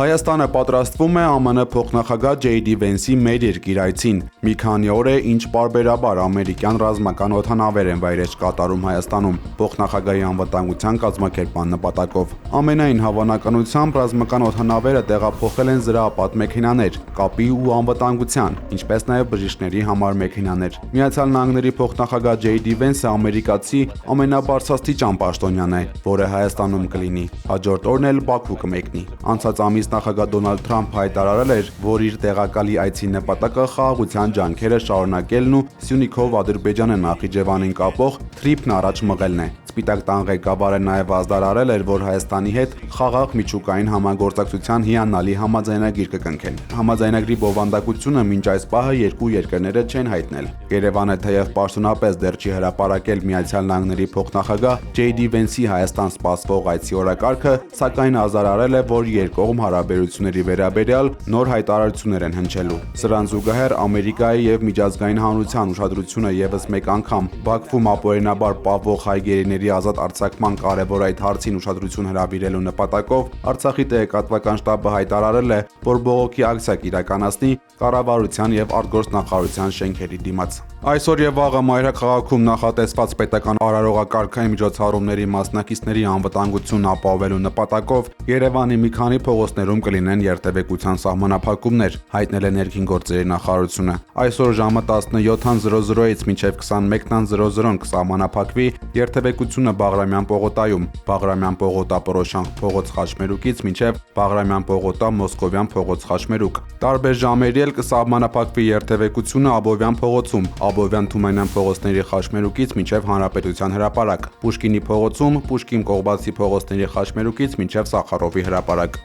Հայաստանը պատրաստվում է ԱՄՆ փոխնախագահ J.D. Vance-ի մեր երկիր այցին։ Մի քանի օր է, ինչ պարբերաբար ամերիկյան ռազմական օդանավեր են վայրէջք կատարում Հայաստանում փոխնախագահի անվտանգության կազմակերպման նպատակով։ Ամենայն հավանականությամբ ռազմական օդանավերը տեղափոխել են զրահապատ մեքենաներ, կապի ու անվտանգության, ինչպես նաև բժիշկների համար մեքենաներ։ Միացյալ Նահանգների փոխնախագահ J.D. Vance-ը ամերիկացի ամենաբարձրաստիճան պաշտոնյան է, որը Հայաստանում կլինի։ Հաջորդ օրն էլ Բաքու կմեկնի։ Անցած ամիս նախագահ Դոնալդ Թրամփը հայտարարել էր, որ իր տեղակալի այցի նպատակը խաղաղության ջանքերը շարունակելն ու Սյունիքով Ադրբեջանը Նախիջևանին կապող թրիփն առաջ մղելն է։ Սպիտակ տան ղեկավարը նաև ազդարարել էր, որ Հայաստանի հետ խաղաղ միջուկային համագործակցության հիանալի համաձայնագիր կկնքեն։ Համաձայնագրի բովանդակությունը մինչ այս պահը երկու երկրները չեն հայտնել։ Երևանը թեև պաշտոնապես դեռ չի հրապարակել Միացյալ Նահանգների փոխնախագահ J.D. Vance-ի Հայաստան սպասվող այցի օրակարգը, սակայն ազդարարել է, որ երկկողմ հարաբերությունների վերաբերյալ նոր հայտարարություններ են հնչելու։ Սրան զուգահեռ Ամերիկայի եւ միջազգային հանրության ուշադրությունը եւս մեկ անգամ Բաքվում ապօրինաբար պահվող հայ գերիների ազատ արձակման կարևոր այդ հարցին ուշադրություն հրավիրելու նպատակով Արցախի տեղեկատվական շտաբը հայտարարել է, որ բողոքի ակցիա կիրականացնի կառավարության եւ արտգործնախարարության շենքերի դիմաց։ Այսօր եւ վաղը մայրաքաղաքում նախատեսված պետական արարողակարգային միջոցառումների մասնակիցների անվտանգությունն ապահովելու նպատակով Երևանի մի քանի փողոցներում կլինեն երթևեկության սահմանափակումներ, հայտնել է ներքին գործերի նախարարությունը։ Այսօր ժամը 17:00-ից մինչև 21:00 կսահմանափակվի երթևեկությունը Բաղրամյան պողոտայում, Բաղրամյան պողոտա Պռոշյան փողոց Խաչմերուկից մինչև Բաղրամյան պողոտա Մոսկովյան փողոց Խաչմերուկ։ Տարբեր ժամերի էլ կսահմանափակվի երթևեկությունը Աբովյան փողոցում, Աբովյան Թումանյան փողոցների Խաչմերուկից մինչև Հանրապետության հրապարակ, Պուշկինի փողոցում, Պուշկին Կողբացի փողոցների Խաչմերուկից մինչև Սախարովի հրապարակ։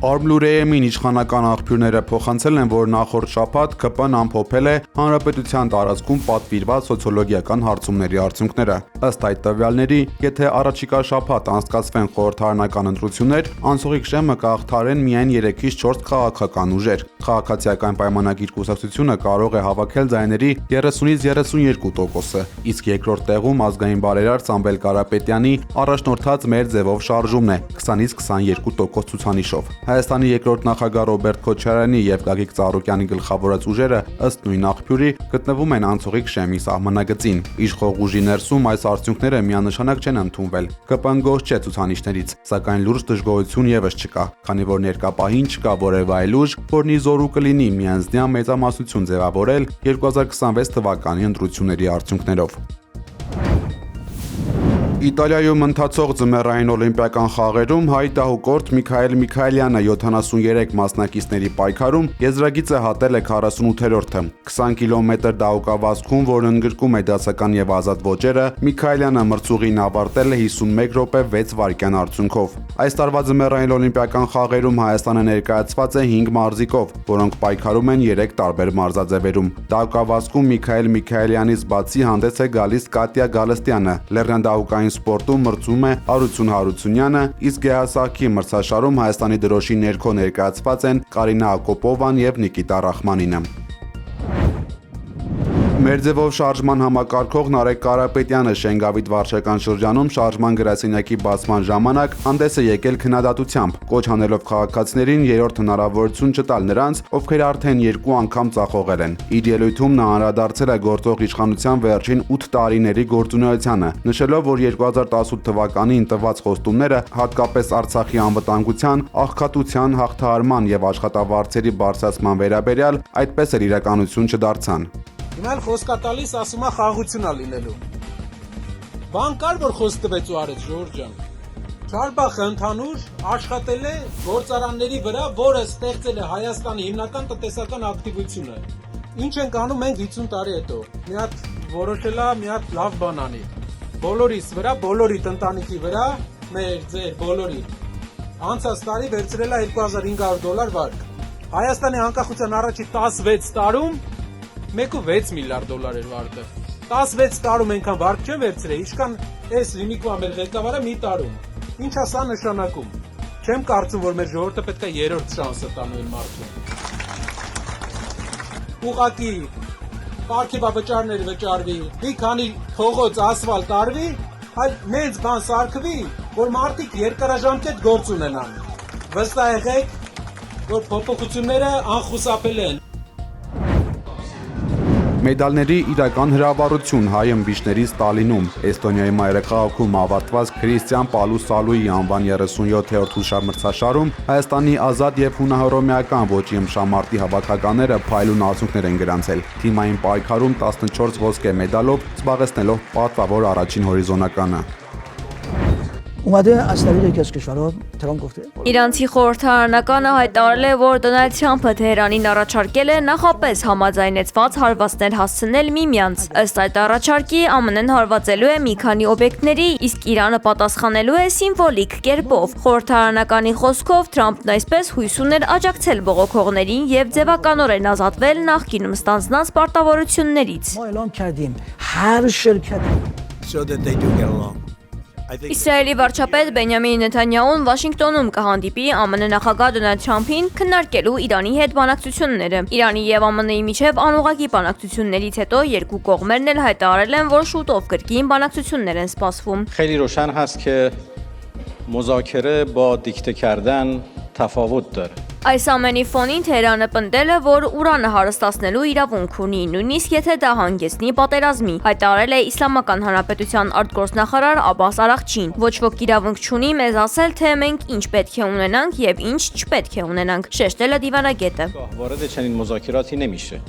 Արմլուրեեմին իշխանական աղբյուրները փոխանցել են, որ նախորդ շաբաթ ԿՊ-ն ամփոփել է հանրապետության տարածքում պատվիրված սոցիոլոգիական հարցումների արդյունքները։ Ըստ այդ տվյալների, եթե առաջիկա շաբաթ անցկացվեն խորհրդարանական ընտրություններ, անցողիկ շեմը կհաղթարեն միայն 3-ից 4 քաղաքական ուժեր։ Քաղաքացիական պայմանագիր կուսակցությունը կարող է հավաքել ձայների 30-ից 32%-ը, իսկ երկրորդ տեղում ազգային բարերար Սամվել Կարապետյանի առաջնորդած մեր ձևով շարժումն է 20-ից 22% ցուցանիշով։ Հայաստանի երկրորդ նախագահ Ռոբերտ Քոչարյանի եւ Գագիկ Ծառուկյանի գլխավորած ուժերը ըստ նույն աղբյուրի գտնվում են անցողիկ շեմի սահմանագծին։ Իշխող ուժի ներսում այս արդյունքները միանշանակ չեն ընդունվել։ ԿՊ-ն գոհ չէ ցուցանիշներից, սակայն լուրջ դժգոհություն եւս չկա, քանի որ ներկա պահին չկա որևէ այլ ուժ, որն ի զորու կլինի միանձնյա մեծամասնություն ձևավորել 2026 թվականի ընտրությունների արդյունքներով։ Իտալիայում ընթացող ձմեռային օլիմպիական խաղերում հայ դահուկորդ Միքայել Միքայելյանը 73 մասնակիցների պայքարում եզրագիծը հատել է 48-րդը։ 20 կիլոմետր դահուկավազքում, որն ընդգրկում է դասական եւ ազատ ոճերը, Միքայելյանը մրցուղին ավարտել է 51 րոպե 6 վայրկյան արդյունքով։ Այս տարվա ձմեռային օլիմպիական խաղերում Հայաստանը ներկայացված է 5 մարզիկով, որոնք պայքարում են 3 տարբեր մարզաձևերում։ Դահուկավազքում Միքայել Միքայելյանից բացի հանդես է գալիս Կատյա Գալստյանը, լեռնային դահուկային սպորտում մրցում է Հարություն Հարությունյանը, իսկ գեհասահքի մրցաշարում Հայաստանի դրոշի ներքո ներկայացված են Կարինա Ակոպովան եւ Նիկիտա Ռախմանինը։ Մեր ձևով շարժման համակարգող Նարեկ Կարապետյանը Շենգավիթ վարչական շրջանում շարժման գրասենյակի բացման ժամանակ հանդես է եկել քննադատությամբ, կոչ անելով քաղաքացիներին երրորդ հնարավորություն չտալ նրանց, ովքեր արդեն 2 անգամ ծախողել են։ Իր ելույթում նա անդրադարձել է գործող իշխանության վերջին 8 տարիների գործունեությանը, նշելով, որ 2018 թվականին տված խոստումները, հատկապես Արցախի անվտանգության, աղքատության հաղթահարման եւ աշխատավարձերի բարձրացման վերաբերյալ, այդպես էլ իրականություն չդարձան։ Հիմա էլ խոսքա տալիս, ասում է խաղաղություն է լինելու։ Բան կար, որ խոսք տվեց ու արեց, Ժորժ ջան։ Չարբախը ընդհանուր աշխատել է գործարանների վրա, որը ստեղծել է Հայաստանի հիմնական տնտեսական ակտիվությունը։ Ինչ ենք անում մենք 50 տարի հետո։ Մի հատ որոշել է, մի հատ լավ բան անի։ Բոլորիս վրա, բոլորի ընտանիքի վրա, մեր, ձեր, բոլորի։ Անցած տարի վերցրել է $2500 վարկ։ Հայաստանի անկախության առաջի 16 տարում 1.6 միլիարդ դոլար էր վարկը։ 16 տարում այնքան վարկ չեն վերցրել, ինչքան այս հիմիկվա մեր ղեկավարը մի տարում։ Ինչ է սա նշանակում։ Չեմ կարծում, որ մեր ժողովուրդը պետք է երրորդ շանսը տանու այն մարդուն։ Ուղղակի պարգևավճարներ վճարվի, մի քանի փողոց ասֆալտ արվի, այլ մեծ բան սարքվի, որ մարդիկ երկարաժամկետ գործ ունենան։ Վստահ եղեք, որ փոփոխությունները անխուսափելի են։ Մեդալների իրական հրավառություն հայ ըմբիշների Ստալինում Էստոնիայի մայրաքաղաքում ավարտված Քրիստիան Պալուսալուի անվան 37-րդ հուշամրցաշարում Հայաստանի ազատ եւ հունահռոմեական ոճի ըմբշամարտի հավաքականները փայլուն արդյունքներ են գրանցել։ Թիմային պայքարում 14 ոսկե մեդալով զբաղեցնելով պատվավոր առաջին հորիզոնականը։ اومده از طریق یکی از کشورها ترامپ گفته Իրանցի խորհրդարանականը հայտարարել է, որ Դոնալդ Թրամփը Թեհրանին առաջարկել է նախապես համաձայնեցված հարվածներ հասցնել միմյանց։ Ըստ այդ առաջարկի ԱՄՆ-ն հարվածելու է մի քանի օբյեկտների, իսկ Իրանը պատասխանելու է սիմվոլիկ կերպով։ Խորհրդարանականի խոսքով Թրամփն այսպես հույս ուներ աջակցել բողոքողներին եւ ձևականորեն ազատվել նախկինում ստանձնած պարտավորություններից։ ما اعلام کردیم هر شرکتی so that they do get along. I think Իսրայելի վարչապետ Բենյամին Նեթանյահուն Վաշինգտոնում կհանդիպի ԱՄՆ նախագահ Դոնալդ Թրամփին քննարկելու Իրանի հետ բանակցությունները։ Իրանի եւ ԱՄՆ-ի միջև անուղղակի բանակցություններից հետո երկու կողմերն էլ հայտարարել են, որ շուտով կրկին բանակցություններ են սպասվում։ خیلی روشن هست که مذاکره با دیکته کردن تفاوت داره. Այս ամենի ֆոնին Թեհրանը պնդել է, որ ուրանը հարստացնելու իրավունք ունի, նույնիսկ եթե դա հանգեցնի պատերազմի, հայտարարել է Իսլամական Հանրապետության արտգործնախարար Աբբաս Արաղչին։ Ոչ ոք իրավունք չունի մեզ ասել, թե մենք ինչ պետք է ունենանք եւ ինչ չպետք է ունենանք, շեշտել է դիվանագետը։ وارد چنین مذاکراتی نمیشه.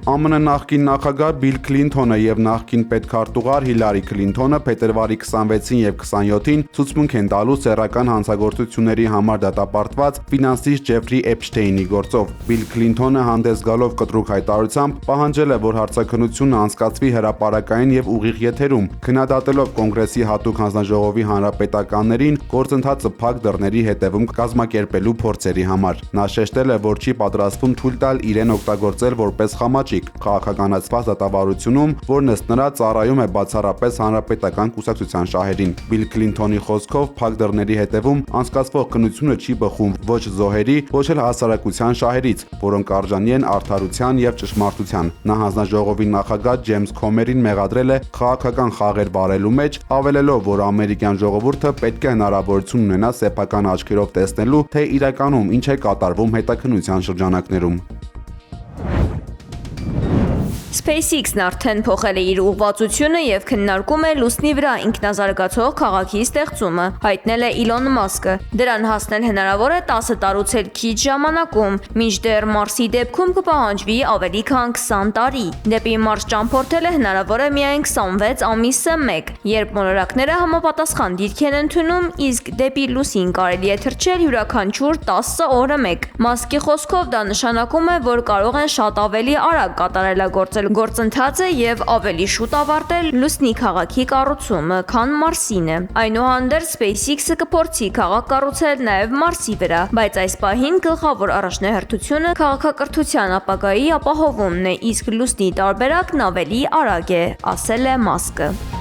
ԱՄՆ նախկին նախագահ Բիլ Քլինթոնը եւ նախկին պետքարտուղար Հիլարի Քլինթոնը փետրվարի 26-ին եւ 27-ին ցուցմունք են տալու սեռական հանցագործությունների համար դատապարտված ֆինանսիստ Ջեֆրի Էփշտեյնի գործով։ Բիլ Քլինթոնը հանդես գալով կտրուկ հայտարարությամբ պահանջել է, որ հարցաքննությունը անցկացվի հրապարակային եւ ուղիղ եթերում, քննադատելով կոնգրեսի հատուկ հանձնաժողովի հանրապետականներին գործընթացը փակ դռների հետևում կազմակերպելու փորձերի համար։ Նա շեշտել է, որ չի պատրաստվում թույլ տալ իրեն օգտագործել որպես խամաճիկ քաղաքականացված դատավարությունում, որն ըստ նրա ծառայում է բացառապես հանրապետական կուսակցության շահերին։ Բիլ Քլինթոնի խոսքով փակ դռների հետևում անցկացվող քննությունը չի բխում ոչ զոհերի, ոչ էլ հասարակության շահերից, որոնք արժանի են արդարության եւ ճշմարտության։ Նա հանձնաժողովի նախագահ Ջեյմս Քոմերին մեղադրել է քաղաքական խաղեր վարելու մեջ, ավելելով, որ ամերիկյան ժողովուրդը պետք է հնարավորություն ունենա սեփական աչքերով տեսնելու, թե իրականում ինչ է կատարվում հետաքննության շրջանակներում։ SpaceX-ն արդեն փոխել է իր ուղղվածությունը եւ քննարկում է լուսնի վրա ինքնազարգացող քաղաքի ստեղծումը, հայտնել է Իլոն Մասկը։ Դրան հասնել հնարավոր է 10 տարուց էլ քիչ ժամանակում, մինչդեռ Մարսի դեպքում կպահանջվի ավելի քան 20 տարի։ Դեպի Մարս ճամփորդել է հնարավոր է միայն 26 ամիսը 1, երբ մոլորակները համապատասխան դիրք են ընդունում, իսկ դեպի լուսին կարելի է թռչել յուրաքանչյուր 10 օրը 1։ Մասկի խոսքով դա նշանակում է, որ կարող են շատ ավելի արագ կատարելագործել գործընթացը եւ ավելի շուտ ավարտել լուսնի քաղաքի կառուցումը, քան Մարսինը։ Այնուհանդերձ SpaceX-ը կփորձի քաղաք կառուցել նաեւ Մարսի վրա, բայց այս պահին գլխավոր առաջնահերթությունը քաղաքակրթության ապագայի ապահովումն է, իսկ լուսնի տարբերակն ավելի արագ է, ասել է Մասկը։